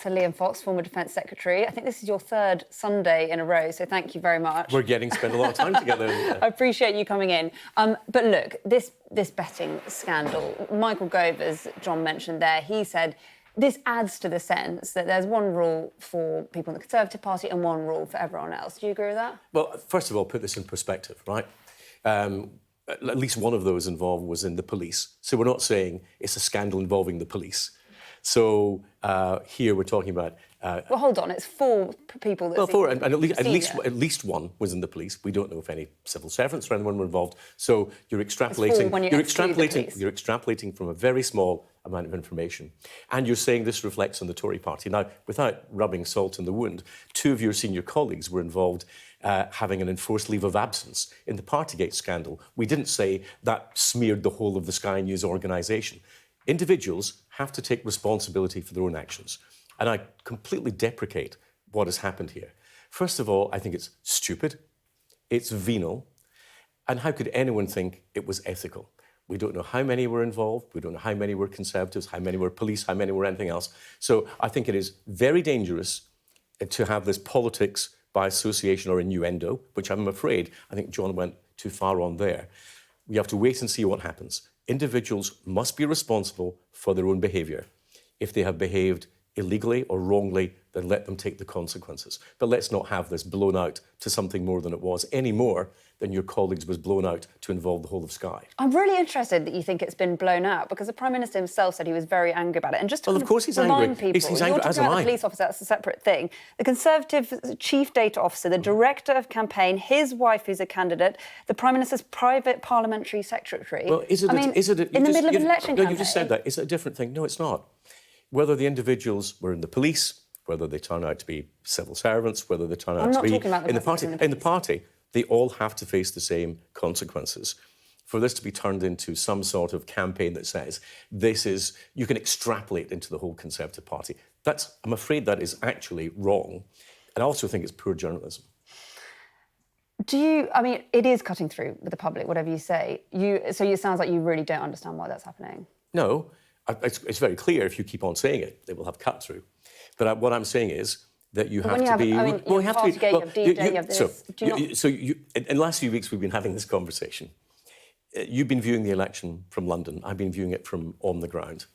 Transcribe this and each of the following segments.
Sir Liam Fox, former Defence Secretary. I think this is your third Sunday in a row, so thank you very much. We're spent a lot of time together. I appreciate you coming in. But look, this betting scandal, Michael Gove, as John mentioned there, he said this adds to the sense that there's one rule for people in the Conservative Party and one rule for everyone else. Do you agree with that? Well, first of all, put this in perspective, right? At least one of those involved was in the police. So we're not saying it's a scandal involving the police. So here we're talking about... well, hold on, it's 4 people... Well, 4, and at least one was in the police. We don't know if any civil servants or anyone were involved. So you're extrapolating... You're extrapolating from a very small amount of information. And you're saying this reflects on the Tory party. Now, without rubbing salt in the wound, 2 of your senior colleagues were involved having an enforced leave of absence in the Partygate scandal. We didn't say that smeared the whole of the Sky News organisation. Individuals have to take responsibility for their own actions. And I completely deprecate what has happened here. First of all, I think it's stupid, it's venal, and how could anyone think it was ethical? We don't know how many were involved, we don't know how many were Conservatives, how many were police, how many were anything else. So I think it is very dangerous to have this politics by association or innuendo, which I'm afraid, I think John went too far on there. We have to wait and see what happens. Individuals must be responsible for their own behaviour. If they have behaved illegally or wrongly, then let them take the consequences. But let's not have this blown out to something more than it was, any more than your colleagues was blown out to involve the whole of Sky. I'm really interested that you think it's been blown out, because the Prime Minister himself said he was very angry about it. And just to of course he's remind angry. people, he's angry, as am I. The police officer, that's a separate thing. The Conservative Chief Data Officer, the Director of Campaign, his wife who's a candidate, the Prime Minister's private parliamentary secretary. Well, in the middle of an election campaign? No, you just said that. Is it a different thing? No, it's not. Whether the individuals were in the police, whether they turn out to be civil servants, whether they turn out to be in the party, they all have to face the same consequences. For this to be turned into some sort of campaign that says you can extrapolate into the whole Conservative Party, I'm afraid that is actually wrong. And I also think it's poor journalism. It is cutting through with the public, whatever you say. So it sounds like you really don't understand why that's happening. No. It's very clear if you keep on saying it, they will have cut through. But what I'm saying is that you have to be... So in the last few weeks, we've been having this conversation. You've been viewing the election from London. I've been viewing it from on the ground.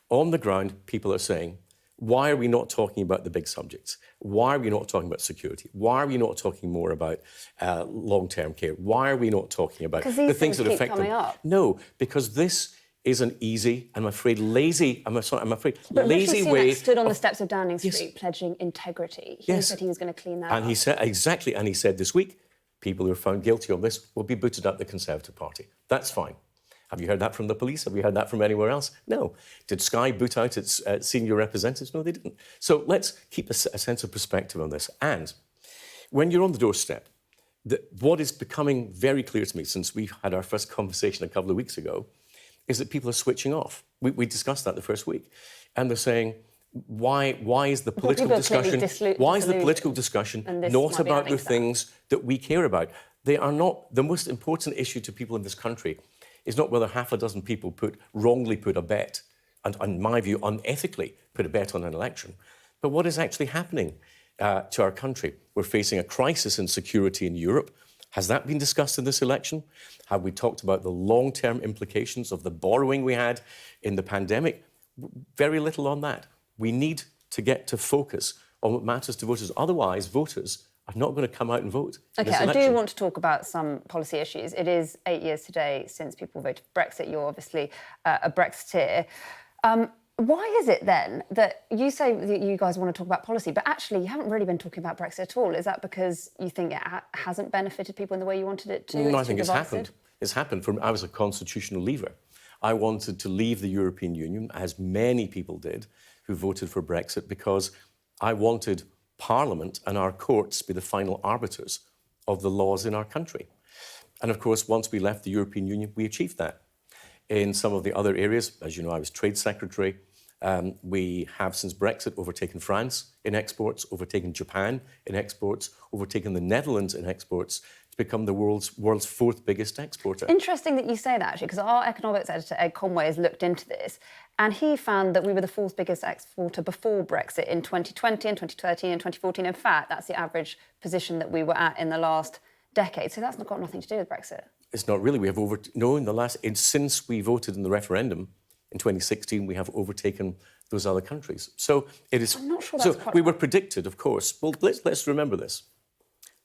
On the ground, people are saying, why are we not talking about the big subjects? Why are we not talking about security? Why are we not talking more about long-term care? Why are we not talking about the things that affect them? Up. No, because this is an easy, I'm afraid, lazy way... But Rishi Sunak stood on the steps of Downing Street pledging integrity. He said he was going to clean that up. He said, exactly, and he said this week, people who are found guilty of this will be booted out the Conservative Party. That's fine. Have you heard that from the police? Have you heard that from anywhere else? No. Did Sky boot out its senior representatives? No, they didn't. So let's keep a sense of perspective on this. And when you're on the doorstep, what is becoming very clear to me since we had our first conversation a couple of weeks ago is that people are switching off. We discussed that the first week. And they're saying, why is the political discussion not about the things that we care about? They are not... The most important issue to people in this country is not whether half a dozen people wrongly put a bet, and in my view, unethically put a bet on an election, but what is actually happening to our country. We're facing a crisis in security in Europe. Has that been discussed in this election? Have we talked about the long-term implications of the borrowing we had in the pandemic? Very little on that. We need to get to focus on what matters to voters. Otherwise, voters are not going to come out and vote. OK, I do want to talk about some policy issues. It is 8 years today since people voted for Brexit. You're obviously a Brexiteer. Why is it then that you say that you guys want to talk about policy, but actually you haven't really been talking about Brexit at all? Is that because you think it hasn't benefited people in the way you wanted it to? No, I think it's happened. It's happened. I was a constitutional leaver. I wanted to leave the European Union, as many people did who voted for Brexit, because I wanted Parliament and our courts to be the final arbiters of the laws in our country. And of course, once we left the European Union, we achieved that. In some of the other areas, as you know, I was Trade Secretary. We have, since Brexit, overtaken France in exports, overtaken Japan in exports, overtaken the Netherlands in exports, to become the world's 4th biggest exporter. Interesting that you say that, actually, because our economics editor, Ed Conway, has looked into this, And he found that we were the fourth biggest exporter before Brexit in 2020 and 2013 and 2014. In fact, that's the average position that we were at in the last decade. So that's got nothing to do with Brexit. It's not really. We have since we voted in the referendum in 2016, we have overtaken those other countries. So it is. I'm not sure that's quite we were predicted, of course. Well, let's remember this.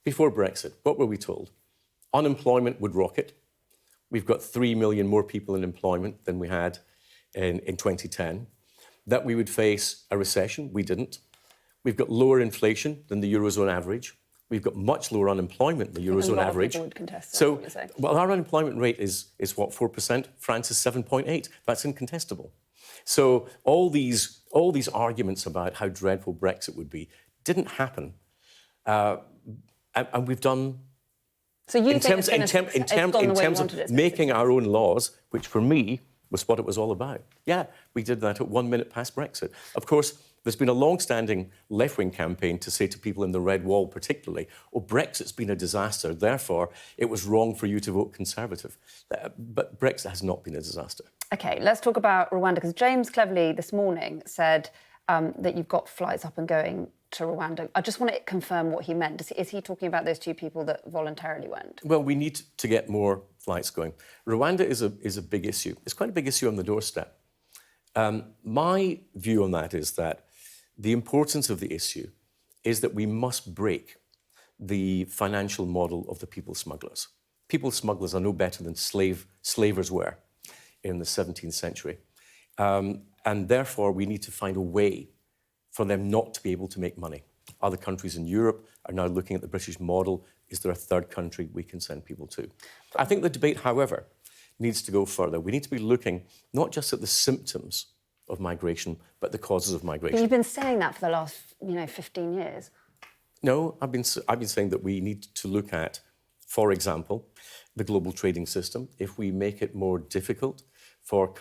Before Brexit, what were we told? Unemployment would rocket. We've got 3 million more people in employment than we had in 2010. That we would face a recession. We didn't. We've got lower inflation than the Eurozone average. We've got much lower unemployment than the Eurozone average. Would contest so, well, our unemployment rate is what, 4%? France is 7.8%. That's incontestable. So all these arguments about how dreadful Brexit would be didn't happen, and we've done. So you in terms of making our own laws, which for me was what it was all about. Yeah, we did that at 1 minute past Brexit. Of course, there's been a long-standing left-wing campaign to say to people in the Red Wall particularly, oh, Brexit's been a disaster, therefore it was wrong for you to vote Conservative. But Brexit has not been a disaster. OK, let's talk about Rwanda, because James Cleverly this morning said that you've got flights up and going to Rwanda. I just want to confirm what he meant. Is he talking about those two people that voluntarily went? Well, we need to get more flights going. Rwanda is a big issue. It's quite a big issue on the doorstep. My view on that is that the importance of the issue is that we must break the financial model of the people smugglers. People smugglers are no better than slavers were in the 17th century. And therefore, we need to find a way for them not to be able to make money. Other countries in Europe are now looking at the British model. Is there a third country we can send people to? I think the debate, however, needs to go further. We need to be looking not just at the symptoms of migration, but the causes of migration. But you've been saying that for the last, 15 years. No, I've been saying that we need to look at, for example, the global trading system. If we make it more difficult for poor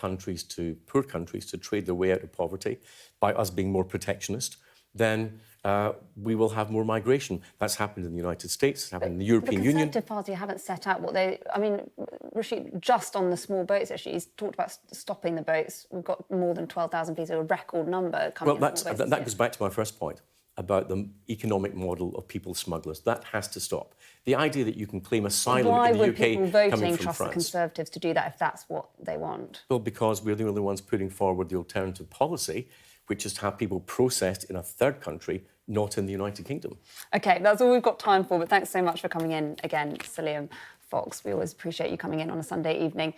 countries to trade their way out of poverty by us being more protectionist, then we will have more migration. That's happened in the United States, it's happened in the European Union. The Conservative Party haven't set out what they... Rashid, just on the small boats issue, he's talked about stopping the boats. We've got more than 12,000 people, a record number coming in. Well, that goes back to my first point about the economic model of people smugglers. That has to stop. The idea that you can claim asylum in the UK coming from France. Why would people voting trust the Conservatives to do that if that's what they want? Well, because we're the only ones putting forward the alternative policy, which is to have people processed in a third country, not in the United Kingdom. OK, that's all we've got time for, but thanks so much for coming in again, Liam Fox. We always appreciate you coming in on a Sunday evening.